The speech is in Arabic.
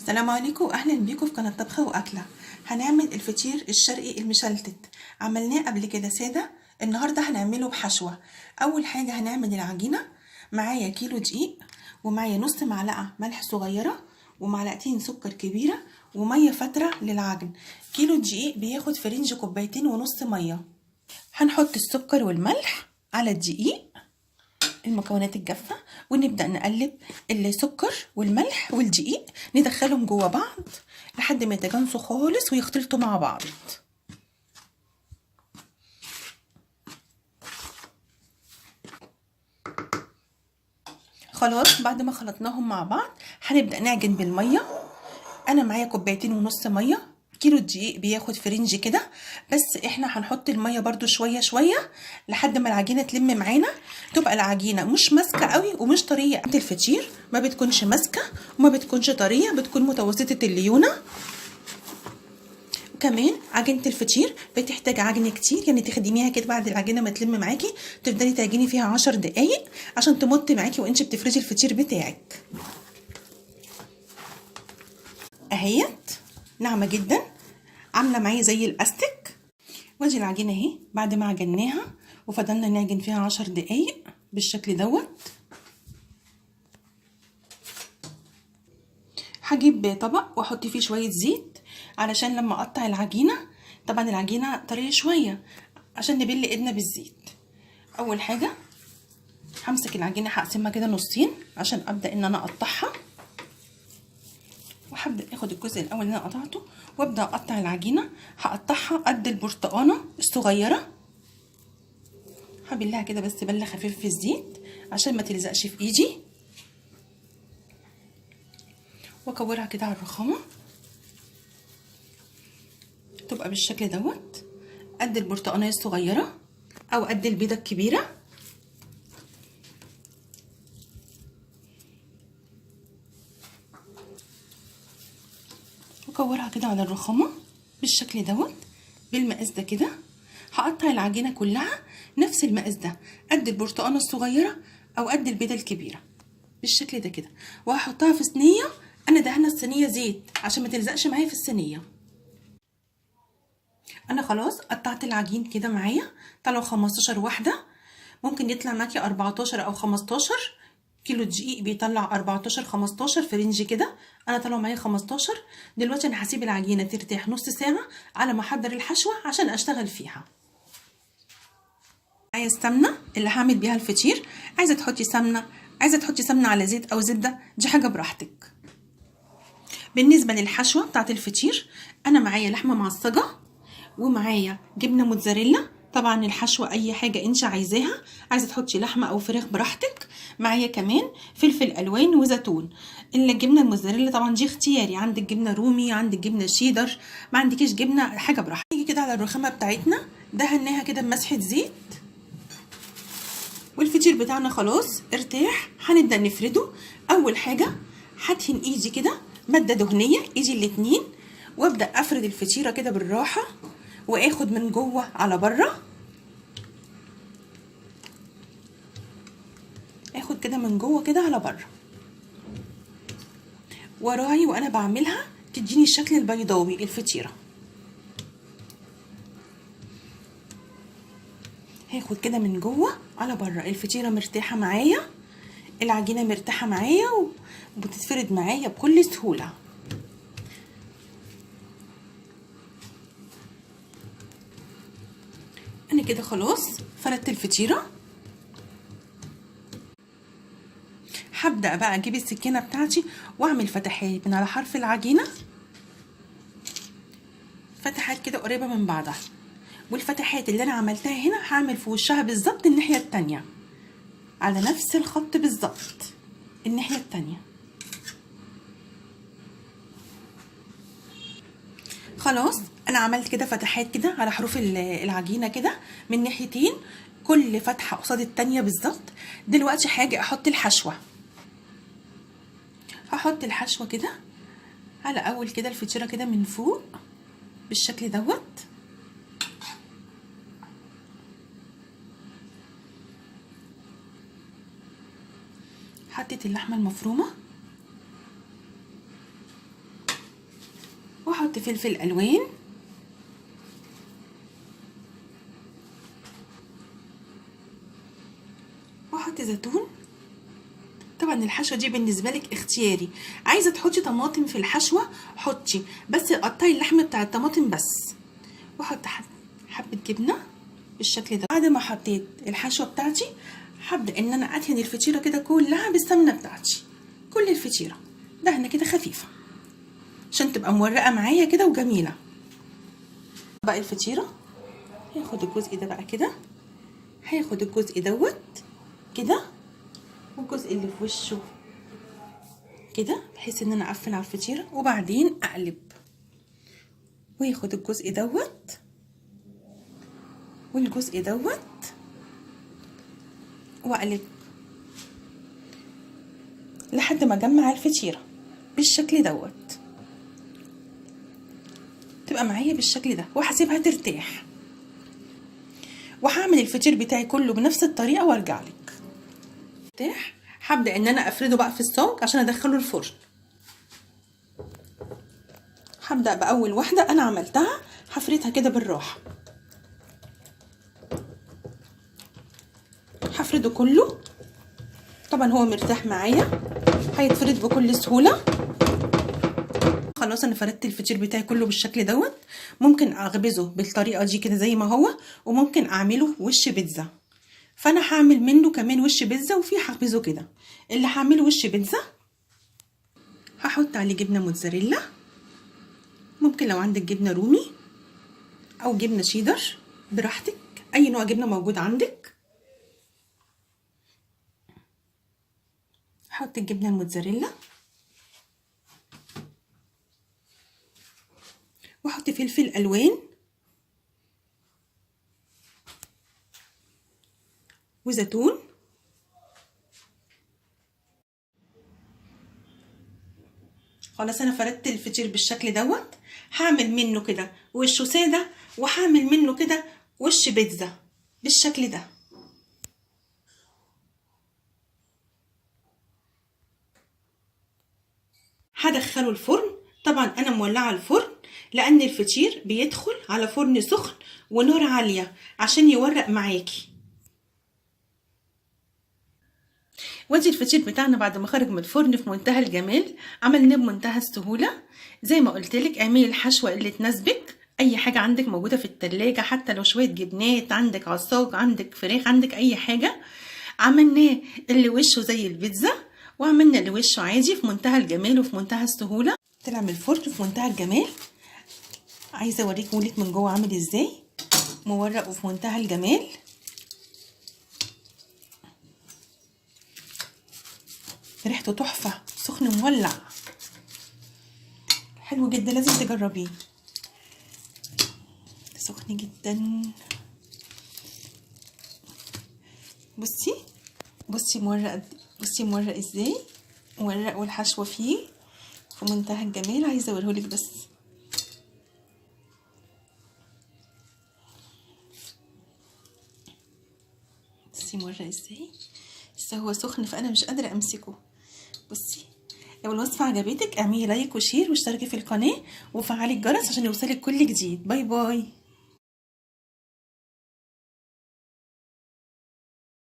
السلام عليكم واهلا بيكم في قناه طبخه واكله. هنعمل الفطير الشرقي المشلتت. عملناه قبل كده ساده، النهارده هنعمله بحشوه. اول حاجه هنعمل العجينه. معايا كيلو دقيق، ومعايا نص معلقه ملح صغيره، ومعلقتين سكر كبيره، وميه فتره للعجن. كيلو دقيق بياخد في رينج كوبايتين ونص ميه. هنحط السكر والملح على الدقيق، المكونات الجافة، ونبدأ نقلب السكر والملح والدقيق، ندخلهم جوا بعض لحد ما يتجانسوا خالص ويختلطوا مع بعض. خلاص بعد ما خلطناهم مع بعض هنبدأ نعجن بالمية. انا معايا كوبايتين ونص ميه. كيلو الدقيق بياخد في رينج كده، بس احنا هنحط الميه برضو شويه شويه لحد ما العجينه تلم معانا، تبقى العجينه مش ماسكه قوي ومش طريه. الفطير ما بتكونش ماسكه وما بتكونش طريه، بتكون متوسطه الليونه. وكمان عجينه الفطير بتحتاج عجن كتير، يعني تخدميها كده بعد العجينه ما تلم معاكي تفضلي تعجني فيها 10 دقايق عشان تمط معاكي وانت بتفرشي الفطير بتاعك. اهيت ناعمه جدا، عامله معايا زي الاستك. وادي العجينه اهي بعد ما عجناها وفضلنا نعجن فيها 10 دقايق بالشكل دوت. هجيب طبق واحط فيه شويه زيت علشان لما اقطع العجينه، طبعا العجينه طريه شويه، عشان نبل ايدنا بالزيت. اول حاجه همسك العجينه هقسمها كده نصين عشان ابدا ان انا اقطعها، وهبدا اخد الجزء الاول اللي انا قطعته وابدا اقطع العجينه. هقطعها قد البرتقانه الصغيره، هبلها كده بس بله خفيف في الزيت عشان ما تلزقش في ايدي، واكورها كده على الرخامه تبقى بالشكل دوت، قد البرتقانيه الصغيره او قد البيضه الكبيره. واكورها كده على الرخامه بالشكل دوت بالمقاس ده كده. هقطع العجينه كلها نفس المقاس ده، قد البرتقانه الصغيره او قد البيضه الكبيره بالشكل ده كده، وهحطها في صينيه. انا دهنه الصينيه زيت عشان ما تلزقش معايا في الصينيه. انا خلاص قطعت العجين كده معايا، طلعوا 15 واحده، ممكن يطلع معاكي 14 او 15. كيلو دقيق بيطلع 14 15 في رينج كده، انا طلعوا معايا 15. دلوقتي انا هسيب العجينه ترتاح نص ساعه على ما احضر الحشوه عشان اشتغل فيها. معايا السمنه اللي هعمل بيها الفطير، عايزه تحطي سمنه، عايزه تحطي سمنه على زيت او زبده، دي حاجه براحتك. بالنسبه للحشوه بتاعه الفطير، انا معايا لحمه معصجه ومعايا جبنه موتزاريلا. طبعا الحشوه اي حاجه انت عايزاها، عايزه تحطي لحمه او فراخ براحتك. معايا كمان فلفل الوان وزيتون. الجبنه الموتزاريلا طبعا دي اختياري، عندك جبنه رومي، عندك جبنه شيدر، ما عندكيش جبنه، حاجه براحتك. نيجي كده على الرخامه بتاعتنا، دهناها كده بمسحه زيت، والفطير بتاعنا خلاص ارتاح. هنبدا نفرده. اول حاجه هدهن ايدي كده ماده دهنيه، ايدي الاتنين، وابدا افرد الفطيره كده بالراحه، واخد من جوه على بره، اخد كده من جوه كده على بره، وراعي وانا بعملها تديني الشكل البيضاوي الفطيره. هاخد كده من جوه على بره، الفطيره مرتاحه معايا، العجينه مرتاحه معايا وبتتفرد معايا بكل سهوله. انا كده خلاص فردت الفطيره. هبدا بقى اجيب السكينه بتاعتي واعمل فتحات من على حرف العجينه، فتحات كده قريبه من بعضها، والفتحات اللي انا عملتها هنا هعمل في وشها بالظبط الناحيه التانيه على نفس الخط بالظبط الناحيه التانيه. خلاص انا عملت كده فتحات كده على حروف العجينه كده من ناحيتين، كل فتحه قصاد التانيه بالظبط. دلوقتي حاجه احط الحشوه، هحط الحشوه كده على اول كده الفطيره كده من فوق بالشكل دوت. حطيت اللحمه المفرومه واحط فلفل الوان واحط زيتون. طبعا الحشوه دي بالنسبه لك اختياري، عايزه تحطي طماطم في الحشوه حطي، بس قطعي اللحم بتاع الطماطم بس. واحط حبه جبنه بالشكل ده. بعد ما حطيت الحشوه بتاعتي هبدا ان انا ادهن الفطيره كده كلها بالسمنه بتاعتي، كل الفطيره دهنه كده خفيفه عشان تبقى مورقه معايا كده وجميله. بقى الفطيره هاخد الجزء ده بقى كده، هاخد الجزء دوت كده والجزء اللي في وشه كده بحيث ان انا اقفل على الفطيره، وبعدين اقلب وياخد الجزء دوت والجزء دوت واقلب لحد ما اجمع الفطيره بالشكل دوت، تبقى معايا بالشكل ده، وهسيبها ترتاح. وهعمل الفطير بتاعي كله بنفس الطريقه وارجع لك. ارتاح هبدا ان انا افرده بقى في الصاج عشان ادخله الفرن. هبدا باول واحده انا عملتها، هفردها كده بالراحه، هفرده كله. طبعا هو مرتاح معايا هيتفرد بكل سهوله. خلاص انا فردت الفطير بتاعي كله بالشكل دوت. ممكن اخبزه بالطريقه دي كده زي ما هو، وممكن اعمله وش بيتزا، فانا هعمل منه كمان وش بيتزا وفي هخبزه كده. اللي هعمله وش بيتزا هحط عليه جبنه موتزاريلا، ممكن لو عندك جبنه رومي او جبنه شيدر براحتك، اي نوع جبنه موجود عندك. هحط الجبنه الموتزاريلا واحط فلفل الوان وزيتون. خلاص انا فردت الفطير بالشكل دوت. هعمل منه كده وشه ساده، وهعمل منه كده وش بيتزا بالشكل ده. هدخله الفرن. طبعا انا مولعه الفرن لان الفطير بيدخل على فرن سخن ونار عاليه عشان يورق معاكي. وادي الفطير بتاعنا بعد ما خرج من الفرن في منتهى الجمال، عملناه بمنتهى السهوله. زي ما قلتلك اعملي الحشوه اللي تناسبك، اي حاجه عندك موجوده في التلاجة، حتى لو شويه جبنات عندك، عصاج عندك، فراخ عندك، اي حاجه. عملناه اللي وشه زي البيتزا، وعملنا اللي وشه عادي في منتهى الجمال وفي منتهى السهوله. طلع من الفرن في منتهى الجمال. عايزه اوريك مولك من جوه عامل ازاي، مورق وفي منتهى الجمال. ريحته تحفه، سخن مولع، حلو جدا، لازم تجربيه. سخن جدا. بصي مورق، بصي مورق ازاي، مورق والحشوه فيه في منتهى الجمال. عايزه اوريهولك بس. بصي مورق ازاي، بس هو سخن فانا مش قادره امسكه. بصي لو الوصفه عجبتك اعملي لايك وشير واشتركي في القناه وفعلي الجرس عشان يوصلك كل جديد. باي باي.